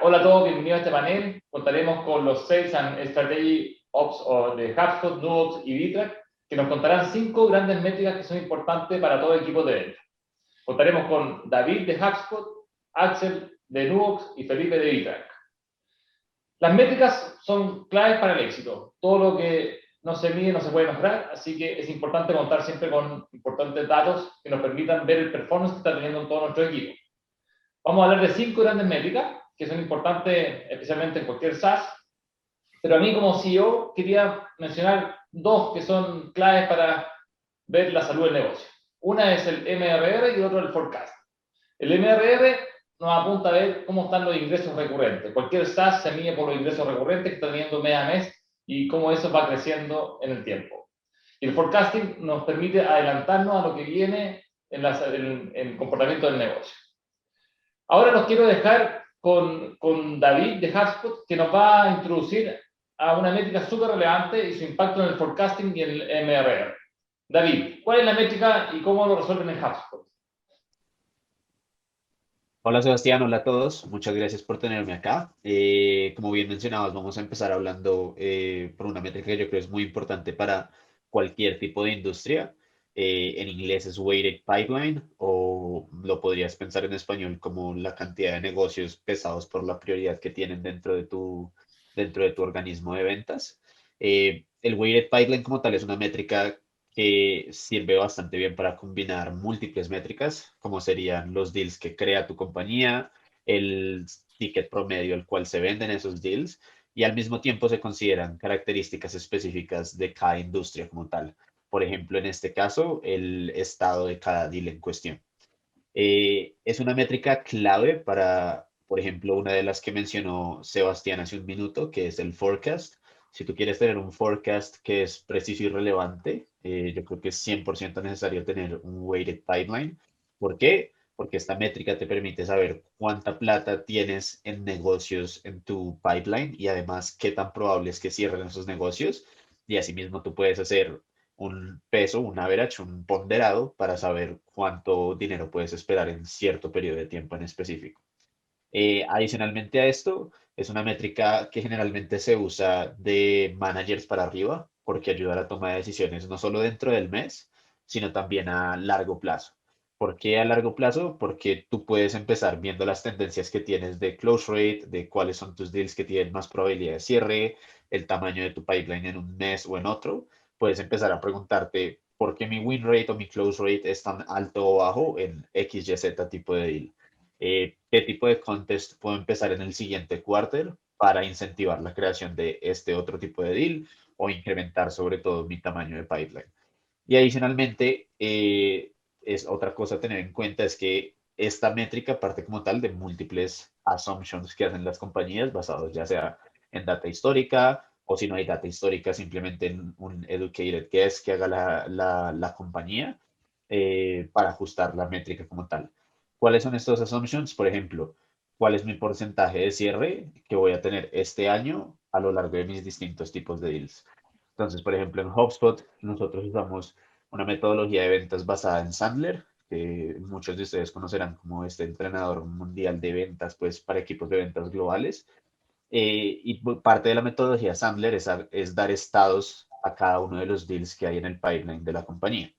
Hola a todos, bienvenidos a este panel. Contaremos con los Sales and Strategy Ops de HubSpot, Nuvox y Bitrack, que nos contarán 5 grandes métricas que son importantes para todo el equipo de venta. Contaremos con David de HubSpot, Axel de Nuvox y Felipe de Bitrack. Las métricas son claves para el éxito. Todo lo que no se mide no se puede mejorar, así que es importante contar siempre con importantes datos que nos permitan ver el performance que está teniendo en todo nuestro equipo. Vamos a hablar de 5 grandes métricas que son importantes especialmente en cualquier SaaS, pero a mí como CEO quería mencionar 2 que son claves para ver la salud del negocio. Una es el MRR y el otro el forecast. El MRR nos apunta a ver cómo están los ingresos recurrentes. Cualquier SaaS se mide por los ingresos recurrentes que está teniendo mes a mes y cómo eso va creciendo en el tiempo. Y el forecasting nos permite adelantarnos a lo que viene en el comportamiento del negocio. Ahora los quiero dejar con David de HubSpot, que nos va a introducir a una métrica súper relevante y su impacto en el forecasting y el MRR. David, ¿cuál es la métrica y cómo lo resuelven en HubSpot? Hola Sebastián, hola a todos, muchas gracias por tenerme acá. Como bien mencionabas, vamos a empezar hablando por una métrica que yo creo es muy importante para cualquier tipo de industria. En inglés es weighted pipeline o lo podrías pensar en español como la cantidad de negocios pesados por la prioridad que tienen dentro de tu organismo de ventas. El weighted pipeline como tal es una métrica que sirve bastante bien para combinar múltiples métricas, como serían los deals que crea tu compañía, el ticket promedio al cual se venden esos deals, y al mismo tiempo se consideran características específicas de cada industria como tal. Por ejemplo, en este caso, el estado de cada deal en cuestión. Es una métrica clave para, por ejemplo, una de las que mencionó Sebastián hace un minuto, que es el forecast. Si tú quieres tener un forecast que es preciso y relevante, yo creo que es 100% necesario tener un weighted pipeline. ¿Por qué? Porque esta métrica te permite saber cuánta plata tienes en negocios en tu pipeline y además qué tan probable es que cierren esos negocios. Y asimismo tú puedes hacer un peso, un average, un ponderado para saber cuánto dinero puedes esperar en cierto periodo de tiempo en específico. Adicionalmente a esto, es una métrica que generalmente se usa de managers para arriba porque ayuda a la toma de decisiones no solo dentro del mes, sino también a largo plazo. ¿Por qué a largo plazo? Porque tú puedes empezar viendo las tendencias que tienes de close rate, de cuáles son tus deals que tienen más probabilidad de cierre, el tamaño de tu pipeline en un mes o en otro. Puedes empezar a preguntarte por qué mi win rate o mi close rate es tan alto o bajo en X, Y, Z tipo de deal. ¿Qué tipo de contest puedo empezar en el siguiente quarter para incentivar la creación de este otro tipo de deal o incrementar sobre todo mi tamaño de pipeline? Y adicionalmente, es otra cosa a tener en cuenta es que esta métrica parte como tal de múltiples assumptions que hacen las compañías basados ya sea en data histórica o si no hay data histórica, simplemente en un educated guess que haga la compañía para ajustar la métrica como tal. ¿Cuáles son estos assumptions? Por ejemplo, ¿cuál es mi porcentaje de cierre que voy a tener este año a lo largo de mis distintos tipos de deals? Entonces, por ejemplo, en HubSpot nosotros usamos una metodología de ventas basada en Sandler, que muchos de ustedes conocerán como este entrenador mundial de ventas, pues para equipos de ventas globales. Parte de la metodología Sandler es dar estados a cada uno de los deals que hay en el pipeline de la compañía.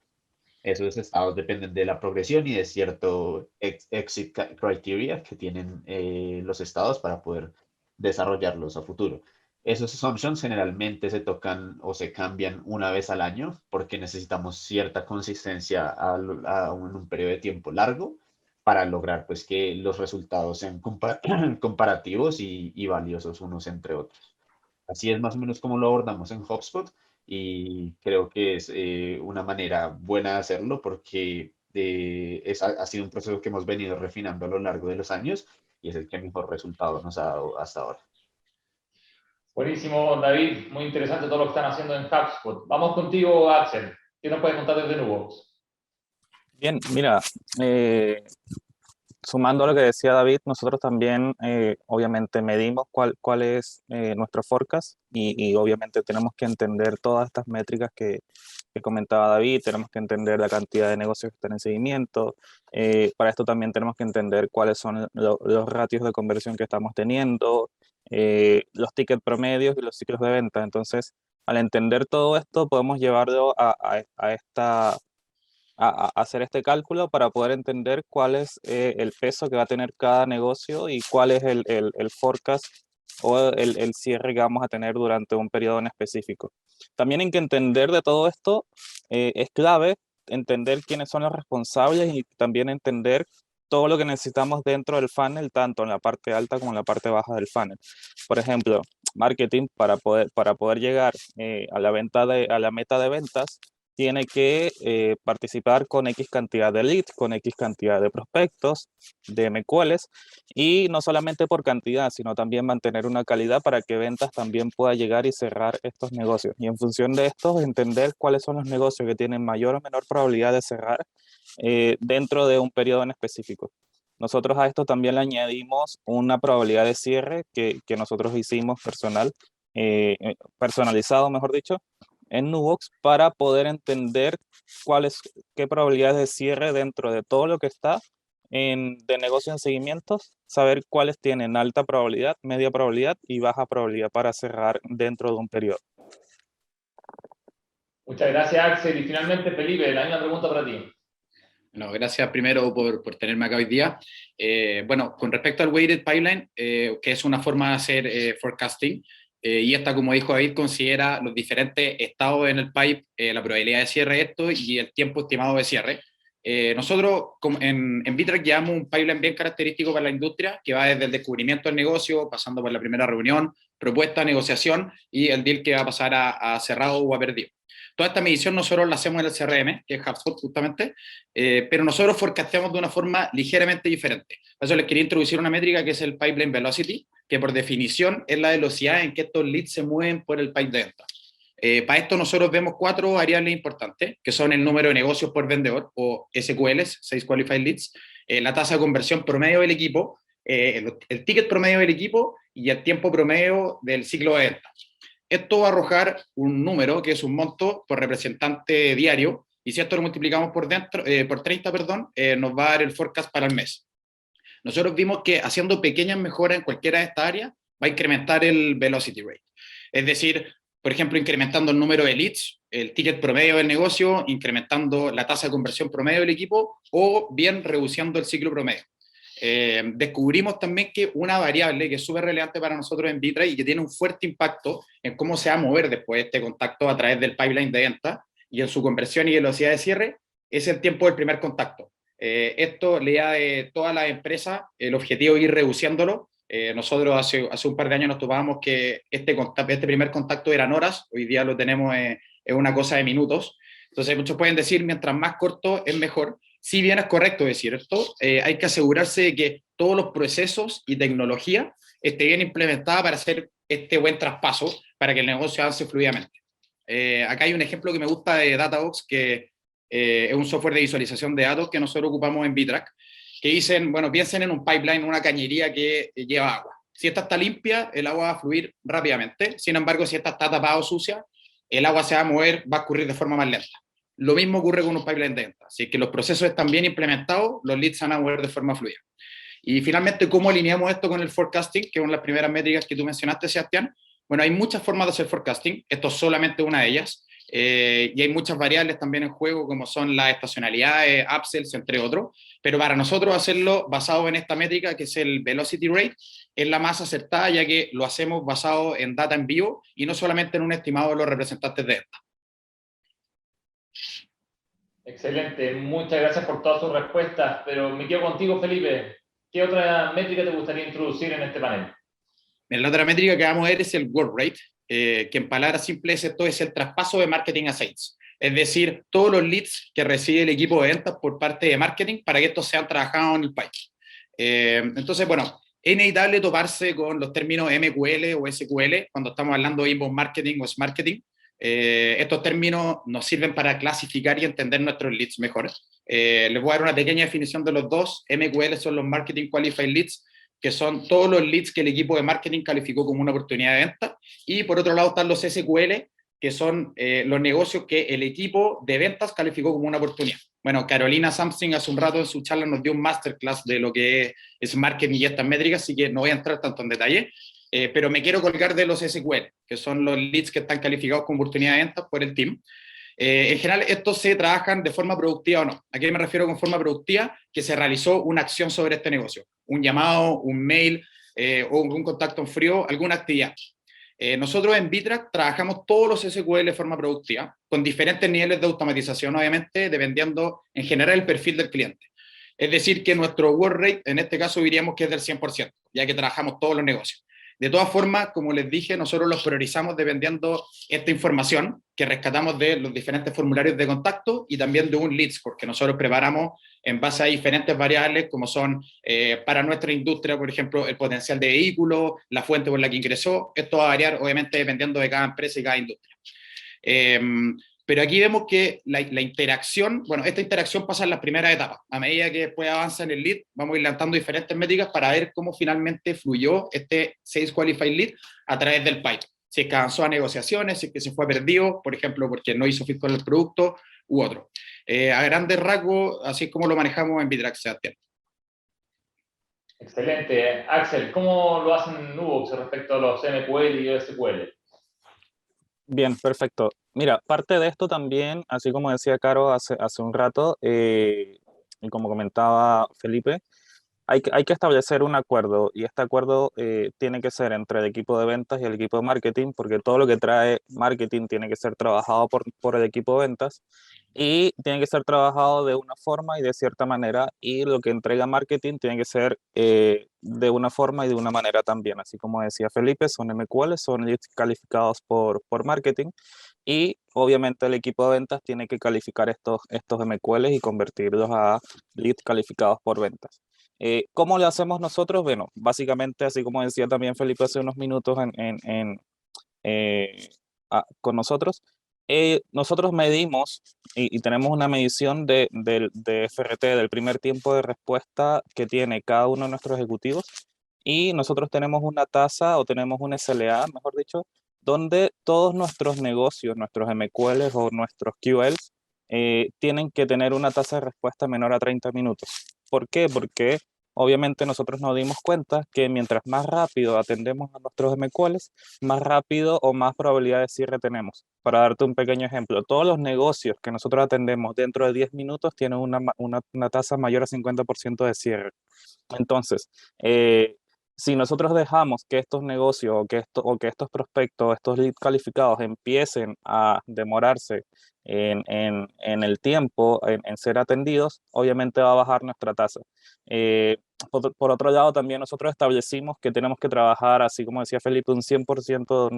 Esos estados dependen de la progresión y de cierto exit criteria que tienen los estados para poder desarrollarlos a futuro. Esos assumptions generalmente se tocan o se cambian una vez al año porque necesitamos cierta consistencia en un periodo de tiempo largo para lograr pues que los resultados sean comparativos y valiosos unos entre otros. Así es más o menos como lo abordamos en HubSpot y creo que es una manera buena de hacerlo porque ha sido un proceso que hemos venido refinando a lo largo de los años y es el que mejor resultado nos ha dado hasta ahora. Buenísimo, David. Muy interesante todo lo que están haciendo en HubSpot. Vamos contigo, Axel. ¿Qué nos puedes contar desde Nuvox? Bien, mira, eh, sumando a lo que decía David, nosotros también obviamente medimos cuál es nuestro forecast y obviamente tenemos que entender todas estas métricas que comentaba David, tenemos que entender la cantidad de negocios que están en seguimiento. Para esto también tenemos que entender cuáles son los ratios de conversión que estamos teniendo, los tickets promedios y los ciclos de venta. Entonces, al entender todo esto, podemos llevarlo a hacer este cálculo para poder entender cuál es el peso que va a tener cada negocio y cuál es el forecast o el cierre que vamos a tener durante un periodo en específico. También hay que entender de todo esto, es clave entender quiénes son los responsables y también entender todo lo que necesitamos dentro del funnel, tanto en la parte alta como en la parte baja del funnel. Por ejemplo, marketing para poder llegar a la meta de ventas, tiene que participar con X cantidad de leads, con X cantidad de prospectos, de MQLs, y no solamente por cantidad, sino también mantener una calidad para que ventas también pueda llegar y cerrar estos negocios. Y en función de esto, entender cuáles son los negocios que tienen mayor o menor probabilidad de cerrar dentro de un periodo en específico. Nosotros a esto también le añadimos una probabilidad de cierre que nosotros hicimos personalizado, mejor dicho, en Nubox para poder entender qué probabilidades de cierre dentro de todo lo que está de negocio en seguimientos, saber cuáles tienen alta probabilidad, media probabilidad y baja probabilidad para cerrar dentro de un periodo. Muchas gracias, Axel. Y finalmente, Felipe, la misma pregunta para ti. Bueno, gracias primero por tenerme acá hoy día. Bueno, con respecto al Weighted Pipeline, que es una forma de hacer forecasting, y esta, como dijo David, considera los diferentes estados en el pipe, la probabilidad de cierre de esto y el tiempo estimado de cierre. Nosotros en Bitrack llevamos un pipeline bien característico para la industria, que va desde el descubrimiento del negocio, pasando por la primera reunión, propuesta, negociación y el deal que va a pasar a cerrado o a perdido. Toda esta medición nosotros la hacemos en el CRM, que es HubSpot justamente, pero nosotros forecasteamos de una forma ligeramente diferente. Por eso les quería introducir una métrica que es el Pipeline Velocity, que por definición es la velocidad en que estos leads se mueven por el pipe de venta. Para esto nosotros vemos 4 variables importantes, que son el número de negocios por vendedor, o SQLs, Sales Qualified Leads, la tasa de conversión promedio del equipo, el ticket promedio del equipo y el tiempo promedio del ciclo de venta. Esto va a arrojar un número, que es un monto por representante diario, y si esto lo multiplicamos por 30, nos va a dar el forecast para el mes. Nosotros vimos que haciendo pequeñas mejoras en cualquiera de estas áreas, va a incrementar el velocity rate. Es decir, por ejemplo, incrementando el número de leads, el ticket promedio del negocio, incrementando la tasa de conversión promedio del equipo, o bien reduciendo el ciclo promedio. Descubrimos también que una variable que es súper relevante para nosotros en Bitrack y que tiene un fuerte impacto en cómo se va a mover después de este contacto a través del pipeline de venta y en su conversión y velocidad de cierre, es el tiempo del primer contacto. Esto le da de todas las empresas el objetivo de ir reduciéndolo. Nosotros hace un par de años nos topábamos que este primer contacto eran horas, hoy día lo tenemos en una cosa de minutos. Entonces muchos pueden decir, mientras más corto es mejor. Si bien es correcto decir esto, hay que asegurarse de que todos los procesos y tecnología esté bien implementada para hacer este buen traspaso, para que el negocio avance fluidamente. Acá hay un ejemplo que me gusta de Databox, que es un software de visualización de datos que nosotros ocupamos en Bitrack, que dicen, bueno, piensen en un pipeline, una cañería que lleva agua. Si esta está limpia, el agua va a fluir rápidamente. Sin embargo, si esta está tapada o sucia, el agua se va a mover, va a escurrir de forma más lenta. Lo mismo ocurre con un pipeline de venta. Si es que los procesos están bien implementados, los leads van a mover de forma fluida. Y finalmente, ¿cómo alineamos esto con el forecasting? Que es una de las primeras métricas que tú mencionaste, Sebastián. Bueno, hay muchas formas de hacer forecasting. Esto es solamente una de ellas. Y hay muchas variables también en juego, como son las estacionalidades, upsells, entre otros. Pero para nosotros hacerlo basado en esta métrica, que es el velocity rate, es la más acertada, ya que lo hacemos basado en data en vivo y no solamente en un estimado de los representantes de venta. Excelente, muchas gracias por todas sus respuestas, pero me quedo contigo, Felipe. ¿Qué otra métrica te gustaría introducir en este panel? La otra métrica que vamos a ver es el word rate, que en palabras simples esto es el traspaso de marketing a sales. Es decir, todos los leads que recibe el equipo de ventas por parte de marketing para que estos sean trabajados en el pipe. Entonces, bueno, es inevitable toparse con los términos MQL o SQL cuando estamos hablando de inbound marketing o marketing, Estos términos nos sirven para clasificar y entender nuestros leads mejor. Les voy a dar una pequeña definición de los dos. MQL son los Marketing Qualified Leads, que son todos los leads que el equipo de marketing calificó como una oportunidad de venta. Y por otro lado están los SQL, que son los negocios que el equipo de ventas calificó como una oportunidad. Bueno, Carolina Samsung hace un rato en su charla nos dio un masterclass de lo que es marketing y estas métricas, así que no voy a entrar tanto en detalle, pero me quiero colgar de los SQL, que son los leads que están calificados como oportunidad de ventas por el team. En general, estos se trabajan de forma productiva o no. ¿A qué me refiero con forma productiva? Que se realizó una acción sobre este negocio, un llamado, un mail o un contacto en frío, alguna actividad. Nosotros en Bitrack trabajamos todos los SQL de forma productiva, con diferentes niveles de automatización, obviamente, dependiendo en general el perfil del cliente. Es decir, que nuestro word rate, en este caso diríamos que es del 100%, ya que trabajamos todos los negocios. De todas formas, como les dije, nosotros los priorizamos dependiendo esta información que rescatamos de los diferentes formularios de contacto y también de un lead score que nosotros preparamos en base a diferentes variables como son para nuestra industria, por ejemplo, el potencial de vehículo, la fuente por la que ingresó. Esto va a variar obviamente dependiendo de cada empresa y cada industria. Pero aquí vemos que la interacción, bueno, esta interacción pasa en las primeras etapas. A medida que después avanza en el lead, vamos a ir lanzando diferentes métricas para ver cómo finalmente fluyó este Sales Qualified Lead a través del pipe. Si es que avanzó a negociaciones, si es que se fue perdido, por ejemplo, porque no hizo fit con el producto u otro. A grandes rasgos, así es como lo manejamos en Bitrack, Sebastián. Excelente. Axel, ¿cómo lo hacen Nubox respecto a los MQL y SQL? Bien, perfecto. Mira, parte de esto también, así como decía Caro hace un rato, y como comentaba Felipe, hay que establecer un acuerdo y este acuerdo tiene que ser entre el equipo de ventas y el equipo de marketing, porque todo lo que trae marketing tiene que ser trabajado por el equipo de ventas y tiene que ser trabajado de una forma y de cierta manera, y lo que entrega marketing tiene que ser de una forma y de una manera también. Así como decía Felipe, son MQL, son leads calificados por marketing, y obviamente el equipo de ventas tiene que calificar estos MQLs y convertirlos a leads calificados por ventas. ¿Cómo lo hacemos nosotros? Bueno, básicamente, así como decía también Felipe hace unos minutos con nosotros, nosotros medimos y tenemos una medición de FRT, del primer tiempo de respuesta que tiene cada uno de nuestros ejecutivos, y nosotros tenemos una tasa o tenemos un SLA, mejor dicho, donde todos nuestros negocios, nuestros MQLs o nuestros QLs, tienen que tener una tasa de respuesta menor a 30 minutos. ¿Por qué? Porque obviamente nosotros nos dimos cuenta que mientras más rápido atendemos a nuestros MQLs, más rápido o más probabilidad de cierre tenemos. Para darte un pequeño ejemplo, todos los negocios que nosotros atendemos dentro de 10 minutos tienen una tasa mayor a 50% de cierre. Entonces, si nosotros dejamos que estos negocios o que estos prospectos, estos leads calificados empiecen a demorarse en el tiempo, en ser atendidos, obviamente va a bajar nuestra tasa. Por otro lado, también nosotros establecimos que tenemos que trabajar, así como decía Felipe, un 100% de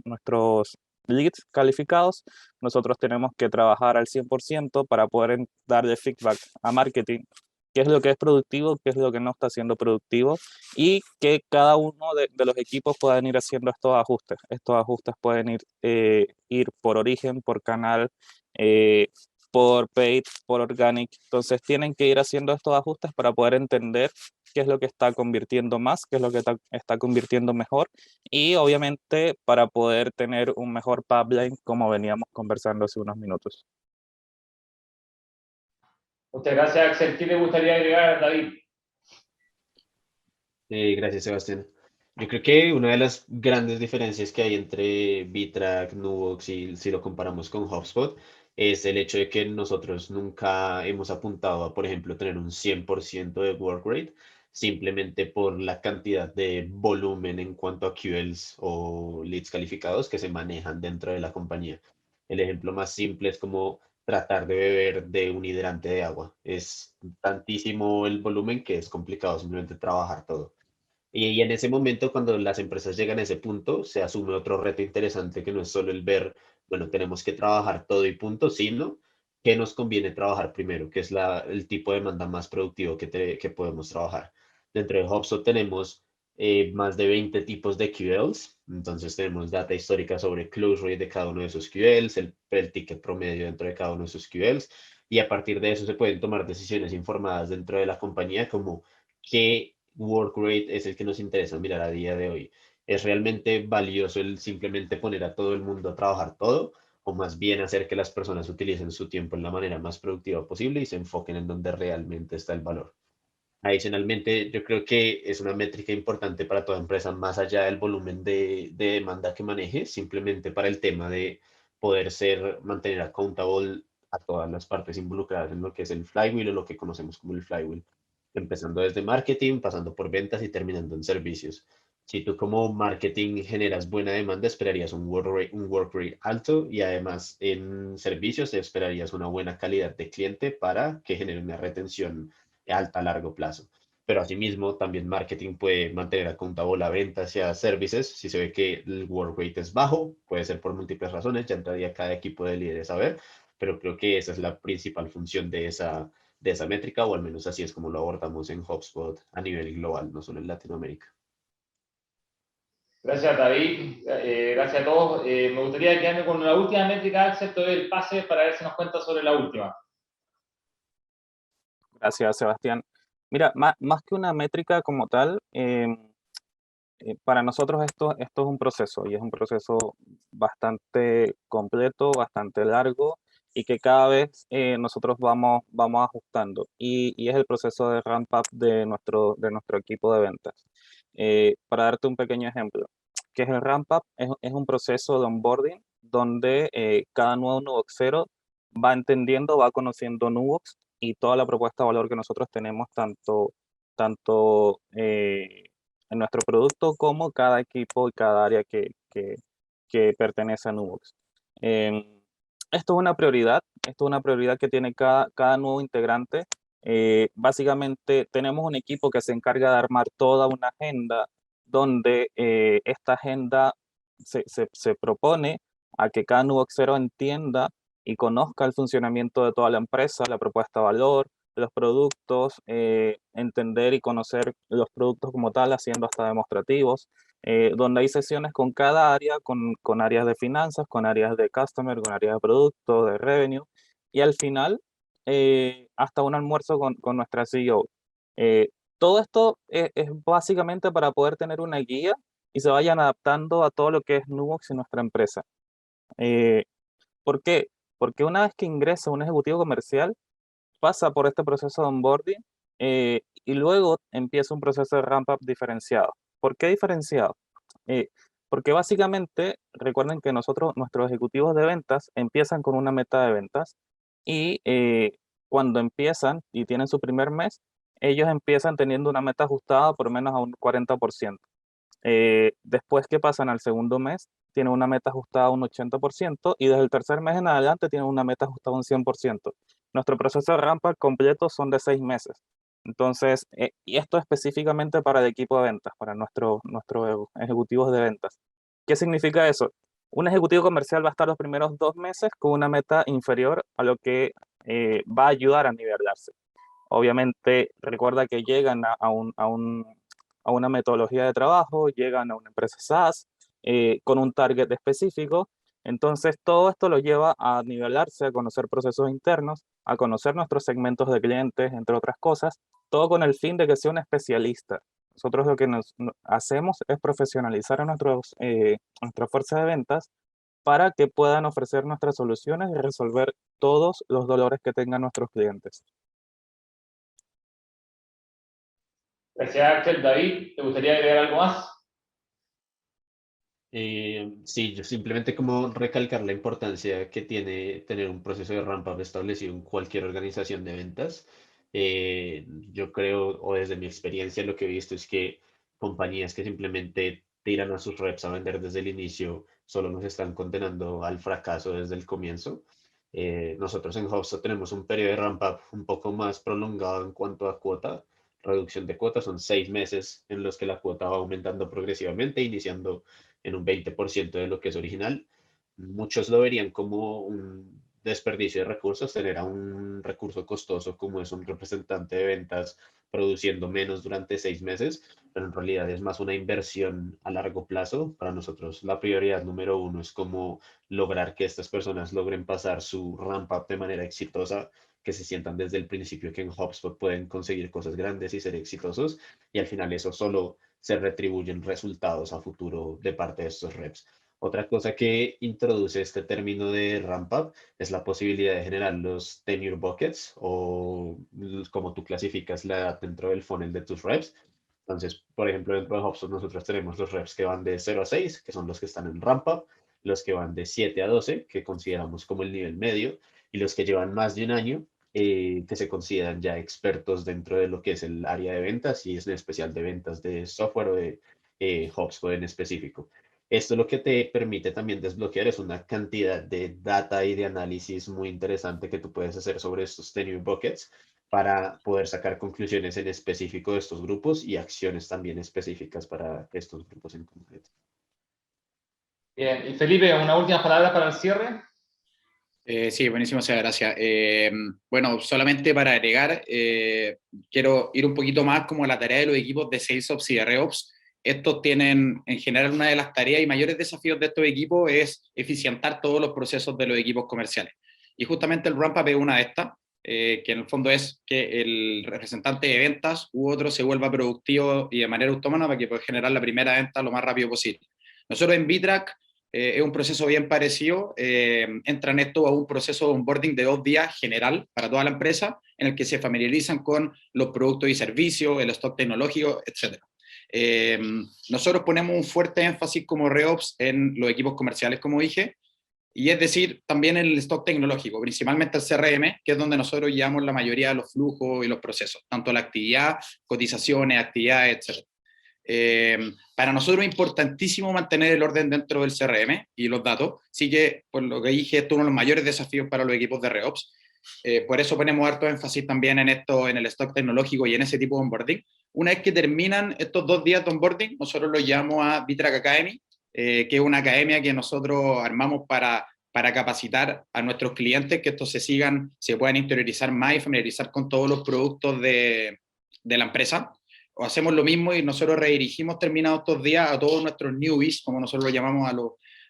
nuestros leads calificados. Nosotros tenemos que trabajar al 100% para poder darle feedback a marketing, qué es lo que es productivo, qué es lo que no está siendo productivo, y que cada uno de los equipos puedan ir haciendo estos ajustes. Estos ajustes pueden ir por origen, por canal, por paid, por organic. Entonces tienen que ir haciendo estos ajustes para poder entender qué es lo que está convirtiendo más, qué es lo que está convirtiendo mejor, y obviamente para poder tener un mejor pipeline, como veníamos conversando hace unos minutos. Muchas gracias, Axel. ¿Qué le gustaría agregar, David? Gracias, Sebastián. Yo creo que una de las grandes diferencias que hay entre Bitrack, Nubox y si lo comparamos con HubSpot es el hecho de que nosotros nunca hemos apuntado a, por ejemplo, tener un 100% de work rate, simplemente por la cantidad de volumen en cuanto a QLs o leads calificados que se manejan dentro de la compañía. El ejemplo más simple es como tratar de beber de un hidrante de agua. Es tantísimo el volumen que es complicado simplemente trabajar todo. Y en ese momento, cuando las empresas llegan a ese punto, se asume otro reto interesante que no es solo el ver, bueno, tenemos que trabajar todo y punto, sino qué nos conviene trabajar primero, que es el tipo de demanda más productivo que podemos trabajar. Dentro de HubSpot tenemos más de 20 tipos de QLs. Entonces tenemos data histórica sobre close rate de cada uno de esos QLs, el ticket promedio dentro de cada uno de esos QLs, y a partir de eso se pueden tomar decisiones informadas dentro de la compañía como qué work rate es el que nos interesa mirar a día de hoy. ¿Es realmente valioso el simplemente poner a todo el mundo a trabajar todo? O más bien hacer que las personas utilicen su tiempo en la manera más productiva posible y se enfoquen en donde realmente está el valor. Adicionalmente, yo creo que es una métrica importante para toda empresa, más allá del volumen de demanda que maneje, simplemente para el tema de poder mantener accountable a todas las partes involucradas en lo que es el flywheel o lo que conocemos como el flywheel, empezando desde marketing, pasando por ventas y terminando en servicios. Si tú como marketing generas buena demanda, esperarías un work rate alto, y además en servicios esperarías una buena calidad de cliente para que genere una retención alta a largo plazo. Pero asimismo, también marketing puede mantener accountable la venta hacia services. Si se ve que el work rate es bajo, puede ser por múltiples razones, ya entraría cada equipo de líderes a ver, pero creo que esa es la principal función de esa métrica, o al menos así es como lo abordamos en HubSpot a nivel global, no solo en Latinoamérica. Gracias, David. Gracias a todos. Me gustaría quedarme con la última métrica, Axel, te doy el pase para ver si nos cuentas sobre la última. Gracias, Sebastián. Mira, más que una métrica como tal, para nosotros esto es un proceso, y es un proceso bastante completo, bastante largo, y que cada vez nosotros vamos ajustando. Y es el proceso de ramp up de nuestro equipo de ventas. Para darte un pequeño ejemplo, ¿qué es el ramp up? Es un proceso de onboarding donde cada nuevo Nuboxero va entendiendo, va conociendo Nubox y toda la propuesta de valor que nosotros tenemos, tanto en nuestro producto como cada equipo y cada área que pertenece a Nubox. Esto es una prioridad que tiene cada nuevo integrante. Básicamente tenemos un equipo que se encarga de armar toda una agenda donde esta agenda se propone a que cada Nuboxero entienda y conozca el funcionamiento de toda la empresa, la propuesta de valor, los productos, entender y conocer los productos como tal, haciendo hasta demostrativos, donde hay sesiones con cada área, con áreas de finanzas, con áreas de customer, con áreas de producto, de revenue, y al final, hasta un almuerzo con nuestra CEO. Todo esto es básicamente para poder tener una guía y se vayan adaptando a todo lo que es Nubox y nuestra empresa. ¿Por qué? Porque una vez que ingresa un ejecutivo comercial, pasa por este proceso de onboarding y luego empieza un proceso de ramp up diferenciado. ¿Por qué diferenciado? Eh, Porque básicamente, recuerden que nuestros ejecutivos de ventas empiezan con una meta de ventas, y cuando empiezan y tienen su primer mes, ellos empiezan teniendo una meta ajustada por menos a un 40%. Después que pasan al segundo mes, tienen una meta ajustada a un 80%, y desde el tercer mes en adelante tienen una meta ajustada a un 100%. Nuestro proceso de rampa completo son de 6 meses. Entonces, y esto específicamente para el equipo de ventas, para nuestros ejecutivos de ventas. ¿Qué significa eso? Un ejecutivo comercial va a estar los primeros 2 meses con una meta inferior a lo que va a ayudar a nivelarse. Obviamente, recuerda que llegan a una metodología de trabajo, llegan a una empresa SaaS con un target específico. Entonces, todo esto lo lleva a nivelarse, a conocer procesos internos, a conocer nuestros segmentos de clientes, entre otras cosas, todo con el fin de que sea un especialista. Nosotros lo que hacemos es profesionalizar a nuestra fuerza de ventas para que puedan ofrecer nuestras soluciones y resolver todos los dolores que tengan nuestros clientes. Gracias, Axel. David, ¿te gustaría agregar algo más? Sí, yo simplemente como recalcar la importancia que tiene tener un proceso de ramp-up establecido en cualquier organización de ventas. Yo creo, o desde mi experiencia, lo que he visto es que compañías que simplemente tiran a sus reps a vender desde el inicio solo nos están condenando al fracaso desde el comienzo. Nosotros en HubSpot tenemos un periodo de ramp-up un poco más prolongado en cuanto a cuota. Reducción de cuota son 6 meses en los que la cuota va aumentando progresivamente, iniciando en un 20% de lo que es original. Muchos lo verían como un desperdicio de recursos tener a un recurso costoso como es un representante de ventas produciendo menos durante 6 meses, pero en realidad es más una inversión a largo plazo. Para nosotros la prioridad número uno es cómo lograr que estas personas logren pasar su ramp up de manera exitosa, que se sientan desde el principio que en HubSpot pueden conseguir cosas grandes y ser exitosos, y al final eso solo se retribuyen resultados a futuro de parte de estos reps. Otra cosa que introduce este término de ramp up es la posibilidad de generar los tenure buckets o como tú clasificas la edad dentro del funnel de tus reps. Entonces, por ejemplo, dentro de HubSpot nosotros tenemos los reps que van de 0 a 6, que son los que están en ramp up, los que van de 7 a 12, que consideramos como el nivel medio, y los que llevan más de un año, que se consideran ya expertos dentro de lo que es el área de ventas y es en especial de ventas de software o de HubSpot en específico. Esto lo que te permite también desbloquear es una cantidad de data y de análisis muy interesante que tú puedes hacer sobre estos tenure buckets para poder sacar conclusiones en específico de estos grupos y acciones también específicas para estos grupos en concreto. Bien, y Felipe, una última palabra para el cierre. Sí, buenísimo, muchas gracias. Bueno, solamente para agregar, quiero ir un poquito más como a la tarea de los equipos de Sales Ops y de RevOps. Estos tienen, en general, una de las tareas y mayores desafíos de estos equipos es eficientar todos los procesos de los equipos comerciales. Y justamente el ramp-up es una de estas, que en el fondo es que el representante de ventas u otro se vuelva productivo y de manera autónoma para que pueda generar la primera venta lo más rápido posible. Nosotros en Bitrack es un proceso bien parecido. Entran esto a un proceso de onboarding de 2 días general para toda la empresa, en el que se familiarizan con los productos y servicios, el stock tecnológico, etc. Nosotros ponemos un fuerte énfasis como RevOps en los equipos comerciales, como dije, y es decir, también en el stock tecnológico, principalmente el CRM, que es donde nosotros llevamos la mayoría de los flujos y los procesos, tanto la actividad, cotizaciones, actividades, etc. Para nosotros es importantísimo mantener el orden dentro del CRM y los datos, así que, por lo que dije, esto es uno de los mayores desafíos para los equipos de RevOps. Por eso ponemos harto énfasis también en esto, en el stock tecnológico y en ese tipo de onboarding. Una vez que terminan estos 2 días de onboarding, nosotros los llevamos a Bitrack Academy, que es una academia que nosotros armamos para capacitar a nuestros clientes, que estos se puedan interiorizar más y familiarizar con todos los productos de la empresa. O hacemos lo mismo y nosotros redirigimos terminados estos días a todos nuestros newbies, como nosotros lo llamamos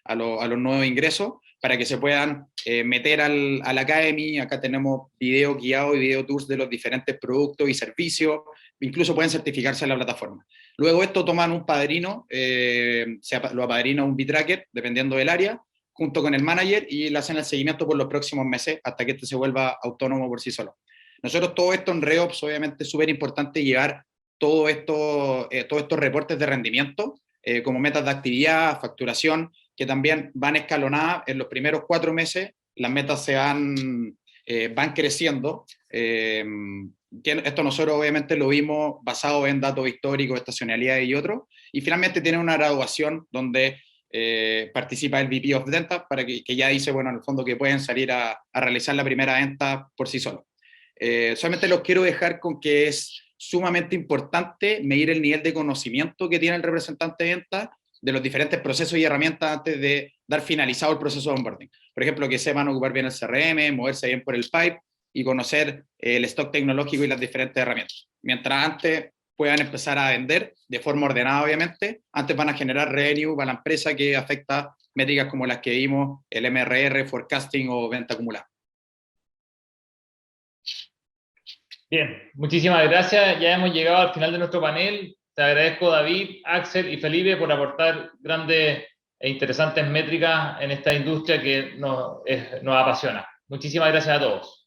a los nuevos ingresos, para que se puedan meter a la Academy. Acá tenemos video guiado y video tours de los diferentes productos y servicios, incluso pueden certificarse en la plataforma. Luego esto toman un padrino, lo apadrina un Bitracker, dependiendo del área, junto con el manager, y le hacen el seguimiento por los próximos meses hasta que este se vuelva autónomo por sí solo. Nosotros todo esto en RevOps, obviamente es súper importante llevar todos estos reportes de rendimiento, como metas de actividad, facturación, que también van escalonadas en los primeros 4 meses, las metas van creciendo. Esto nosotros obviamente lo vimos basado en datos históricos, estacionalidad y otros, y finalmente tiene una graduación donde participa el VP of Dental, para que ya dice, bueno, en el fondo que pueden salir a realizar la primera venta por sí solos. Solamente los quiero dejar con que es sumamente importante medir el nivel de conocimiento que tiene el representante de venta de los diferentes procesos y herramientas antes de dar finalizado el proceso de onboarding. Por ejemplo, que sepan ocupar bien el CRM, moverse bien por el pipe y conocer el stock tecnológico y las diferentes herramientas. Mientras antes puedan empezar a vender de forma ordenada, obviamente, antes van a generar revenue para la empresa, que afecta métricas como las que vimos, el MRR, forecasting o venta acumulada. Bien, muchísimas gracias. Ya hemos llegado al final de nuestro panel. Te agradezco, David, Axel y Felipe, por aportar grandes e interesantes métricas en esta industria que nos apasiona. Muchísimas gracias a todos.